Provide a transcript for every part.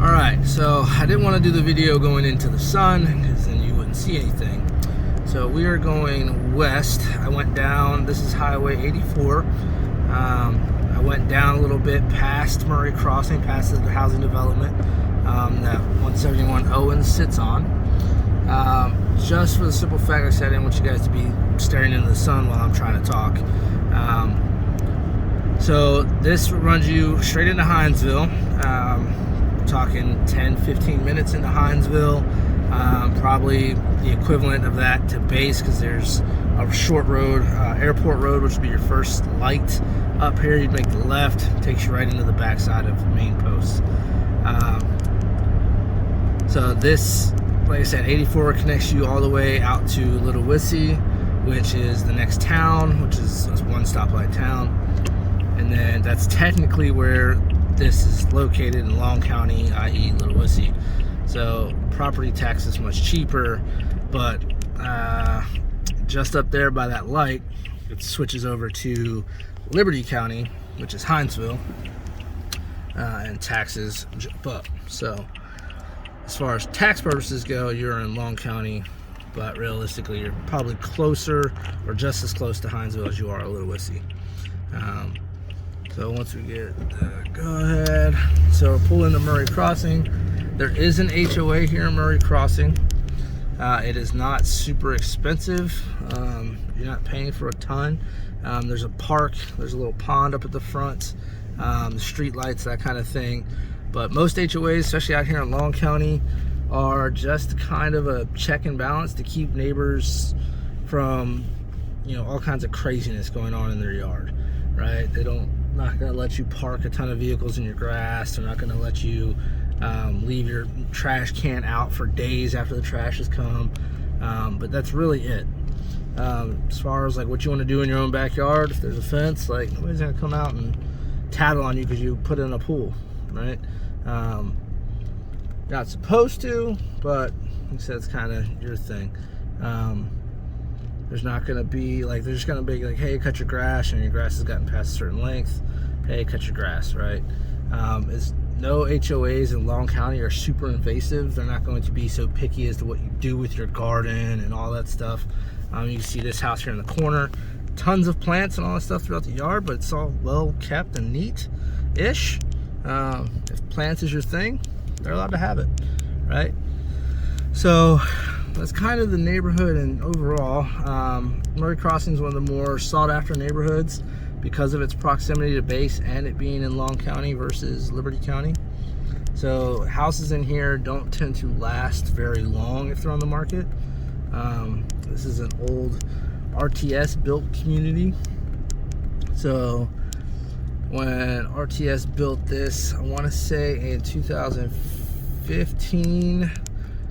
Alright, so I didn't want to do the video going into the sun because then you wouldn't see anything. So we are going west. I went down, this is Highway 84. I went down a little bit past Murray Crossing, past the housing development that 171 Owens sits on. Just for the simple fact, like I said, I didn't want you guys to be staring into the sun while I'm trying to talk. So this runs you straight into Hinesville. Talking 10-15 minutes into Hinesville, probably the equivalent of that to base, because there's a short road, airport road, which would be your first light up here. You'd make the left, takes you right into the backside of main post. So this, like I said, 84 connects you all the way out to Little Wissy, which is the next town, which is one stoplight town. And then that's technically where this is located, in Long County, i.e. Little Wissy. So property tax is much cheaper, but just up there by that light, it switches over to Liberty County, which is Hinesville, and taxes jump up. So as far as tax purposes go, you're in Long County, but realistically you're probably closer or just as close to Hinesville as you are to Little Wissy. So once we get go ahead, so pull into Murray Crossing. There is an HOA here in Murray Crossing. It is not super expensive. You're not paying for a ton. There's a park, there's a little pond up at the front, the street lights, that kind of thing. But most HOAs, especially out here in Long County, are just kind of a check and balance to keep neighbors from, all kinds of craziness going on in their yard, right? Not going to let you park a ton of vehicles in your grass. They're not going to let you leave your trash can out for days after the trash has come. But that's really it. As far as like what you want to do in your own backyard, if there's a fence, like nobody's going to come out and tattle on you because you put it in a pool, right? You're not supposed to, but like I said, it's kind of your thing. There's not going to be like, there's just going to be like, hey, cut your grass, and your grass has gotten past a certain length. Hey, cut your grass, right? No HOAs in Long County are super invasive. They're not going to be so picky as to what you do with your garden and all that stuff. You can see this house here in the corner. Tons of plants and all that stuff throughout the yard, but it's all well kept and neat-ish. If plants is your thing, they're allowed to have it, right? So that's kind of the neighborhood, and overall, Murray Crossing is one of the more sought-after neighborhoods because of its proximity to base and it being in Long County versus Liberty County. So houses in here don't tend to last very long if they're on the market. This is an old RTS built community. So when RTS built this, I want to say in 2015,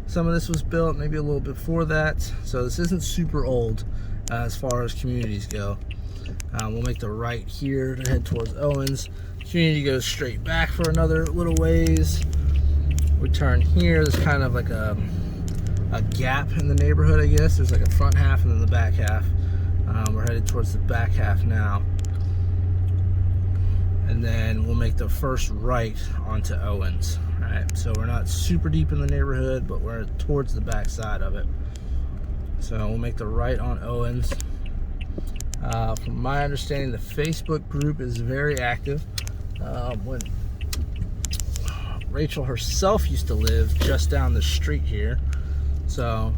some of this was built, maybe a little before that. So this isn't super old as far as communities go. We'll make the right here to head towards Owens. Community goes straight back for another little ways. We turn here. There's kind of like a gap in the neighborhood, I guess. There's like a front half and then the back half. We're headed towards the back half now. And then we'll make the first right onto Owens. All right, so we're not super deep in the neighborhood, but we're towards the back side of it. So we'll make the right on Owens. From my understanding, the Facebook group is very active. When Rachel herself used to live just down the street here. So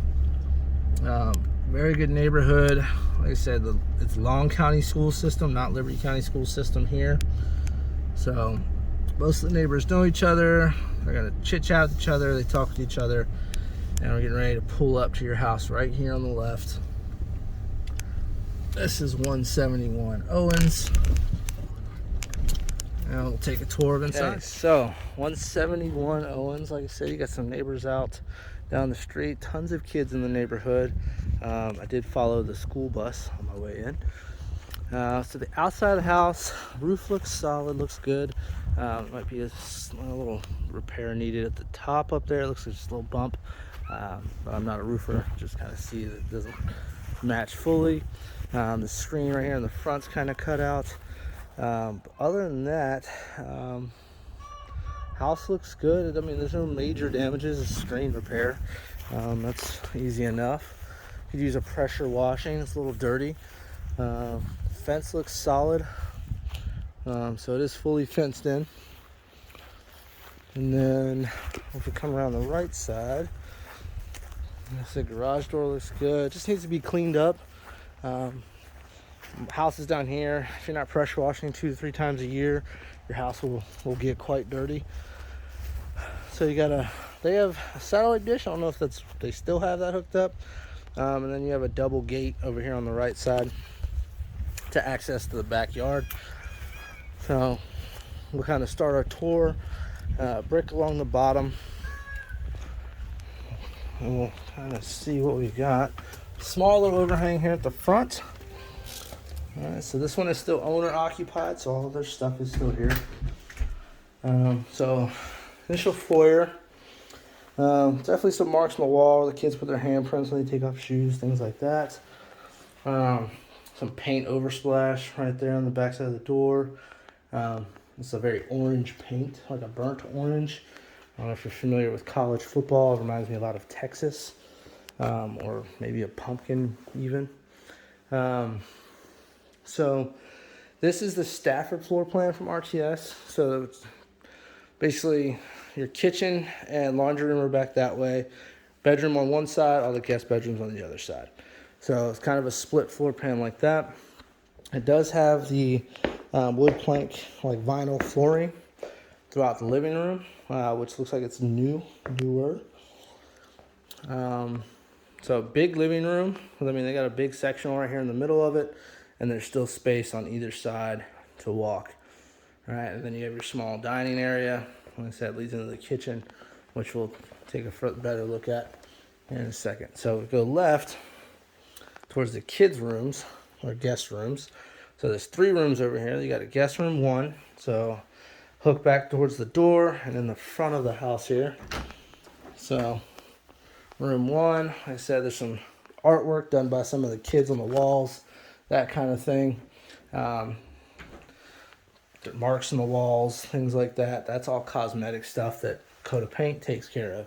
very good neighborhood. Like I said, it's Long County school system, not Liberty County school system here. So most of the neighbors know each other. They're gonna chit chat with each other. They talk with each other. And we're getting ready to pull up to your house right here on the left. This is 171 Owens. And we'll take a tour of inside. Okay, so 171 Owens, like I said, you got some neighbors out down the street. Tons of kids in the neighborhood. I did follow the school bus on my way in. So the outside of the house, roof looks solid, looks good. Might be a little repair needed at the top up there. It looks like just a little bump. But I'm not a roofer, just kind of see that it doesn't match fully. The screen right here in the front's kind of cut out. But other than that, House looks good. I mean, there's no major damages. It's screen repair. That's easy enough. Could use a pressure washing. It's a little dirty. Fence looks solid. So it is fully fenced in. And then if we come around the right side, the garage door looks good. It just needs to be cleaned up. House is down here. If you're not pressure washing 2 to 3 times a year, your house will get quite dirty. So they have a satellite dish. I don't know if they still have that hooked up. And then you have a double gate over here on the right side to access to the backyard. So we'll kind of start our tour. Brick along the bottom. And we'll kind of see what we got. Small little overhang here at the front. Alright, so this one is still owner occupied, so all of their stuff is still here. So initial foyer. Definitely some marks on the wall where the kids put their handprints when they take off shoes, things like that. Some paint oversplash right there on the back side of the door. It's a very orange paint, like a burnt orange. I don't know if you're familiar with college football. It reminds me a lot of Texas, or maybe a pumpkin even. So this is the Stafford floor plan from RTS. So it's basically your kitchen and laundry room are back that way. Bedroom on one side, all the guest bedrooms on the other side. So it's kind of a split floor plan like that. It does have the wood plank, like vinyl flooring throughout the living room, which looks like it's newer. So big living room. I mean, they got a big section right here in the middle of it, and there's still space on either side to walk. All right, and then you have your small dining area. Like I said, leads into the kitchen, which we'll take a better look at in a second. So we go left towards the kids' rooms, or guest rooms. So there's 3 rooms over here. You got a guest room 1. So hook back towards the door and in the front of the house here. So room 1, like I said, there's some artwork done by some of the kids on the walls, that kind of thing. Marks on the walls, things like that. That's all cosmetic stuff that coat of paint takes care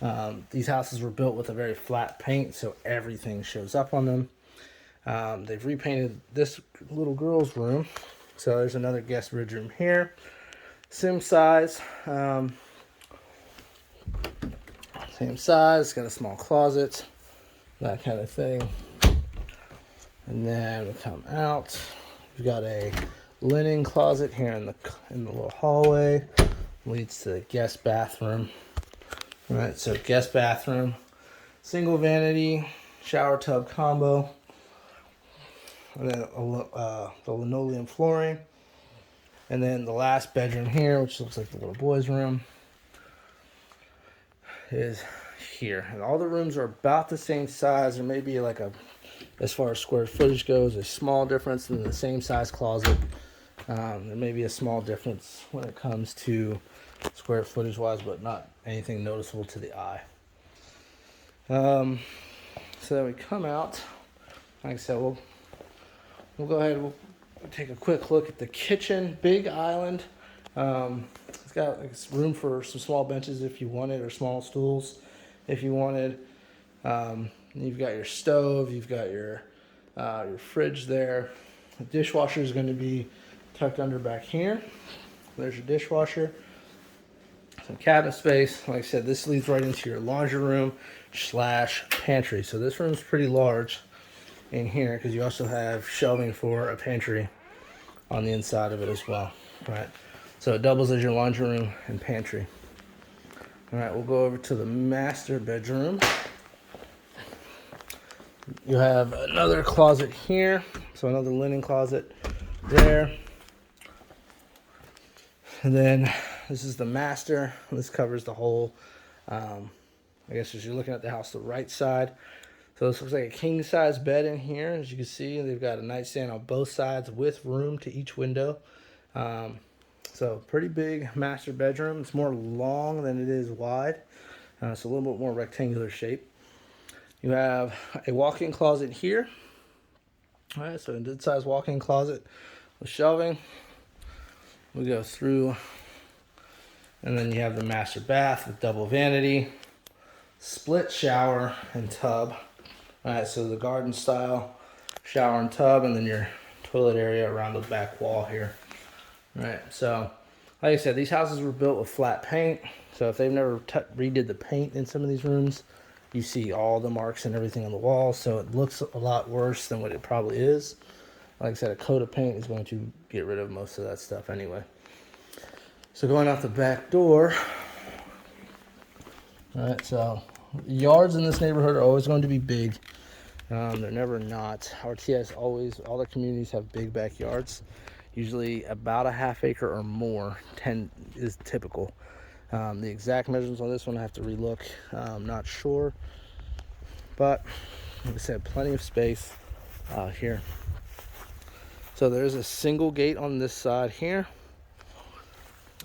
of. These houses were built with a very flat paint, so everything shows up on them. They've repainted this little girl's room. So there's another guest bedroom here. Same size. Same size. Got a small closet. That kind of thing. And then we come out. We've got a linen closet here in the little hallway. Leads to the guest bathroom. All right, so guest bathroom. Single vanity, shower tub combo. And then the linoleum flooring. And then the last bedroom here, which looks like the little boy's room, is here. And all the rooms are about the same size. There may be like as far as square footage goes, a small difference in the same size closet. There may be a small difference when it comes to square footage wise, but not anything noticeable to the eye. So then we come out. Like I said, we'll go ahead. We'll take a quick look at the kitchen. Big island. It's got room for some small benches if you wanted, or small stools if you wanted. You've got your stove. You've got your fridge there. The dishwasher is going to be tucked under back here. There's your dishwasher. Some cabinet space. Like I said, this leads right into your laundry room / pantry. So this room's pretty large in here because you also have shelving for a pantry on the inside of it as well. Right. So it doubles as your laundry room and pantry. All right, we'll go over to the master bedroom. You have another closet here. So another linen closet there. And then this is the master. This covers the whole, I guess as you're looking at the house, the right side. So this looks like a king size bed in here. As you can see, they've got a nightstand on both sides with room to each window. So pretty big master bedroom. It's more long than it is wide. It's a little bit more rectangular shape. You have a walk-in closet here. All right, so a good size walk-in closet with shelving. We go through And then you have the master bath with double vanity, split shower and tub. All right, so the garden style shower and tub, and then your toilet area around the back wall here. All right, so like I said, these houses were built with flat paint. So if they've never redid the paint in some of these rooms, you see all the marks and everything on the walls. So it looks a lot worse than what it probably is. Like I said, a coat of paint is going to get rid of most of that stuff anyway. So going out the back door. All right, so yards in this neighborhood are always going to be big. They're never not. RTS always, all the communities have big backyards. Usually about a half acre or more is typical. The exact measurements on this one I have to relook. I'm not sure. But like I said, plenty of space out here. So there's a single gate on this side here.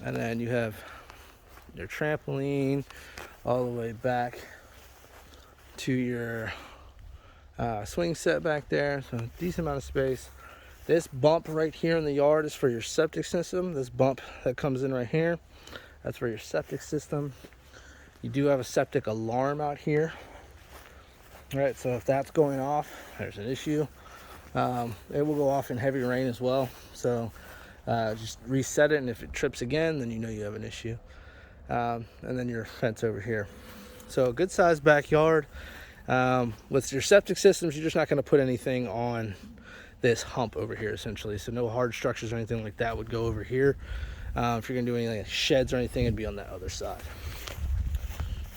And then you have your trampoline all the way back to your swing set back there. So decent amount of space. This bump right here in the yard is for your septic system. This bump that comes in right here, that's for your septic system. You do have a septic alarm out here. All right, so if that's going off, there's an issue. It will go off in heavy rain as well. So just reset it, and if it trips again, then you know you have an issue. And then your fence over here. So a good sized backyard. With your septic systems, you're just not going to put anything on this hump over here, essentially. So no hard structures or anything like that would go over here. If you're going to do anything like sheds or anything, it'd be on that other side.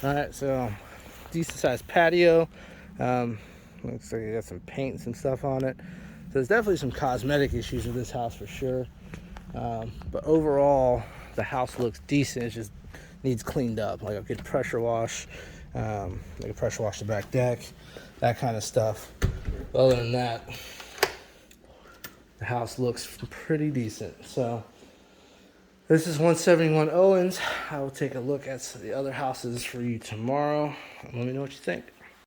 All right, so decent sized patio. Looks like you got some paint and some stuff on it. So there's definitely some cosmetic issues with this house for sure. But overall, the house looks decent. It just needs cleaned up, like a good pressure wash. Like a pressure wash the back deck, that kind of stuff. But other than that, the house looks pretty decent. So this is 171 Owens. I will take a look at the other houses for you tomorrow. Let me know what you think.